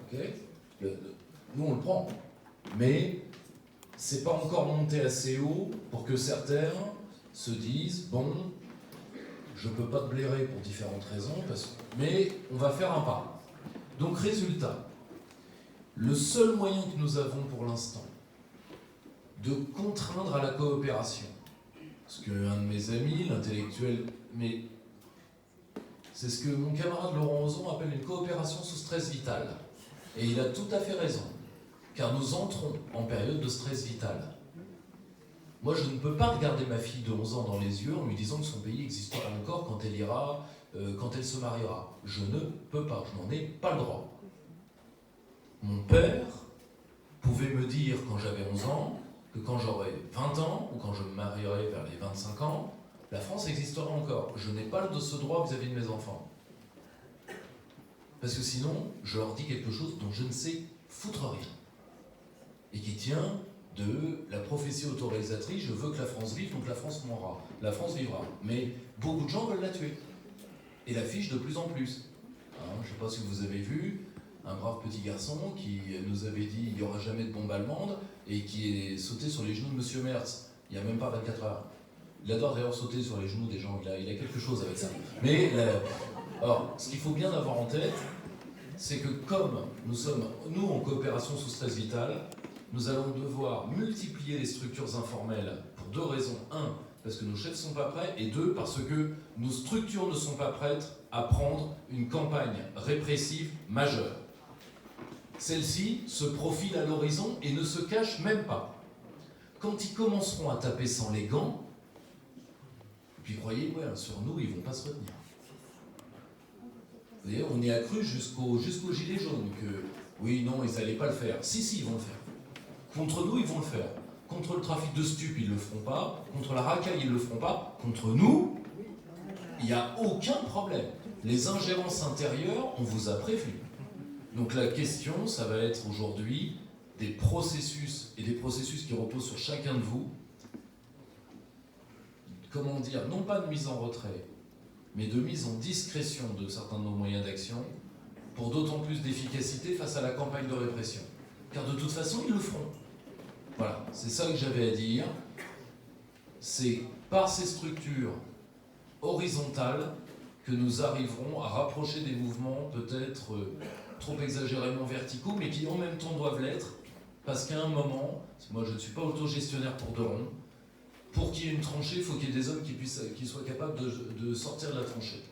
Okay, nous, on le prend. Mais c'est pas encore monté assez haut pour que certains se disent, bon, je peux pas te blairer pour différentes raisons, mais on va faire un pas. Donc, résultat, le seul moyen que nous avons pour l'instant de contraindre à la coopération, parce qu'un de mes amis, l'intellectuel, mais c'est ce que mon camarade Laurent Ozon appelle une coopération sous stress vital. Et il a tout à fait raison, car nous entrons en période de stress vital. Moi, je ne peux pas regarder ma fille de 11 ans dans les yeux en lui disant que son pays existera encore quand elle ira, quand elle se mariera. Je ne peux pas, je n'en ai pas le droit. Mon père pouvait me dire quand j'avais 11 ans que quand j'aurai 20 ans ou quand je me marierai vers les 25 ans, la France existera encore. Je n'ai pas ce droit vis-à-vis de mes enfants. Parce que sinon, je leur dis quelque chose dont je ne sais foutre rien. Et qui tient de la prophétie autorisatrice, je veux que la France vive, donc la France mourra. La France vivra. Mais beaucoup de gens veulent la tuer. Et l'affichent de plus en plus. Je ne sais pas si vous avez vu un brave petit garçon qui nous avait dit il n'y aura jamais de bombe allemande et qui est sauté sur les genoux de M. Merz il n'y a même pas 24 heures. Il adore d'ailleurs sauter sur les genoux des gens, il a quelque chose avec ça. Mais, alors, ce qu'il faut bien avoir en tête, c'est que comme nous sommes, nous, en coopération sous stress vital, nous allons devoir multiplier les structures informelles pour deux raisons. Un, parce que nos chefs ne sont pas prêts, et deux, parce que nos structures ne sont pas prêtes à prendre une campagne répressive majeure. Celle-ci se profile à l'horizon et ne se cache même pas. Quand ils commenceront à taper sans les gants, puis croyez-moi, sur nous, ils ne vont pas se retenir. Vous voyez, on y a cru jusqu'au gilet jaune que oui, non, ils n'allaient pas le faire. Si, ils vont le faire. Contre nous, ils vont le faire. Contre le trafic de stupes, ils ne le feront pas. Contre la racaille, ils ne le feront pas. Contre nous, il n'y a aucun problème. Les ingérences intérieures, on vous a prévenu. Donc la question, ça va être aujourd'hui des processus, et des processus qui reposent sur chacun de vous. Comment dire, non pas de mise en retrait, mais de mise en discrétion de certains de nos moyens d'action, pour d'autant plus d'efficacité face à la campagne de répression. Car de toute façon, ils le feront. Voilà, c'est ça que j'avais à dire. C'est par ces structures horizontales que nous arriverons à rapprocher des mouvements peut-être trop exagérément verticaux, mais qui en même temps doivent l'être, parce qu'à un moment, moi je ne suis pas autogestionnaire pour de rond, pour qu'il y ait une tranchée, il faut qu'il y ait des hommes qui soient capables de sortir de la tranchée.